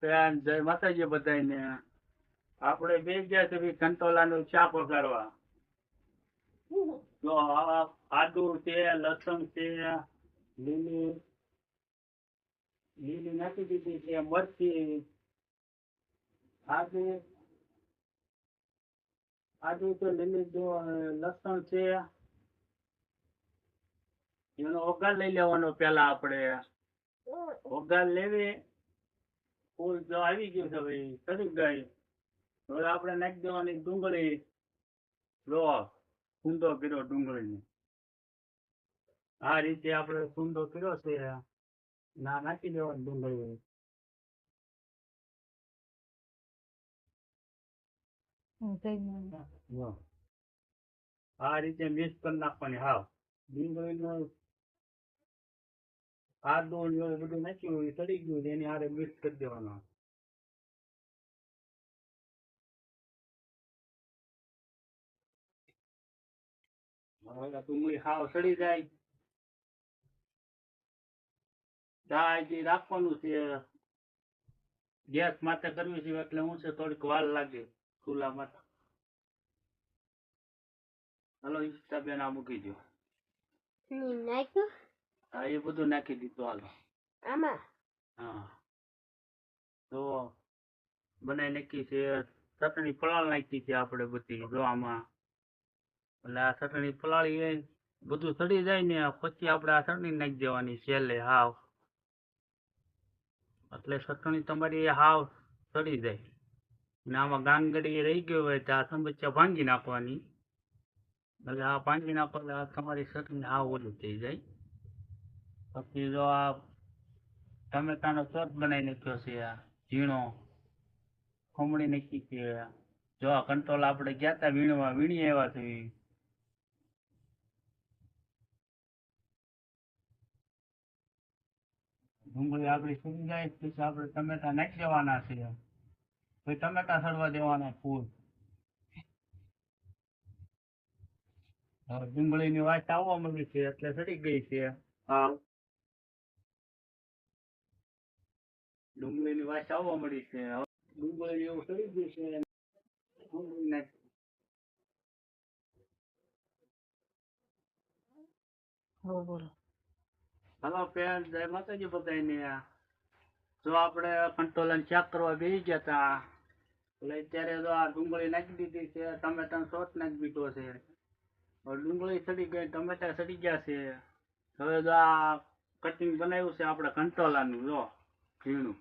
જય માતાજી બધાને. આપણે બે ગયા છે કંટોલાનું ચા પકારવા. જો આદુ છે, લસણ છે, લીલી લીલી નાખી દીધી છે, મરચી, આદુ આદુ તો લીલી જો લસણ છે, એનો વઘાર લઈ લેવાનો. પેલા આપણે વઘાર લેવી. ફૂલ જો આવી ગયું છે ભાઈ, ચડી ગઈ. હવે આપણે નાખી દેવાની ડુંગળી. લો કુંદો કર્યો ડુંગળીનો. આ રીતે આપણે કુંદો કર્યો છે. નાખી દેવાની ડુંગળી. જો આ રીતે મિક્સ કરી નાખવાની. હાવ ડુંગળીનું આદુ ને એવું બધું નાખ્યું, એ ચડી ગયું એની હારે મિક્સ કરી દેવાનું. હવે ડુંગળી હાવ ચડી જાય. હજી રાખવાનું છે. ગેસ માથે કરવી છે એટલે હું છે થોડીક વાર લાગે ચૂલા માટે. હાલો ઈષ્ટાબેન આ મૂકી દો. નાખ્યું? હા એ બધું નાખી દીધું. હાલો આમાં હા તો બનાવી નાખી છે. ચટણી ફલાળ નાખી છે આપણે બધી. જો આમાં એટલે આ ચટણી ફલાળી બધું સડી જાય ને પછી આપણે આ ચટણી નાખી દેવાની છેલ્લે હાવ. એટલે ચટણી તમારી હાવ સડી જાય. ને આમાં ગાંગડી રહી ગયો હોય તો આ સંબચ્ચા ભાંગી નાખવાની. એટલે આ ભાંગી નાખો એટલે આ તમારી ચટણી હાવ ઓલી થઈ જાય. પછી જો આ ટમેટાનો સોસ બનાવી નાખ્યો છે. આ ઝીણો ખમણી નાખી છે. જો આ કંટ્રોલ આપણે ગયા હતા વીણવા, વીણી આવ્યા છે. ડુંગળી આપણી સડી જાય પછી આપણે ટમેટા નાખી દેવાના છે. પછી ટમેટા સડવા દેવાના ફૂલ. હવે ડુંગળીની વાત આવવા મળી છે એટલે સડી ગઈ છે. હા ડુંગળીની વાત આવવા મળી છે. હવે ડુંગળી એવું સડી ગયું છે. ડુંગળી નાખી. હાલો ફ્રેન્ડ, જય માતાજી બધાને. જો આપણે કંટોલાને ચેક કરવા બેસી ગયા હતા એટલે અત્યારે જો આ ડુંગળી નાખી દીધી છે. ટમેટાનો સોસ નાખી દીધો છે. હવે ડુંગળી સડી ગઈ, ટમેટા સડી ગયા છે. હવે જો આ કટિંગ બનાવ્યું છે આપણે કંટોલાનું. જો ઝીણું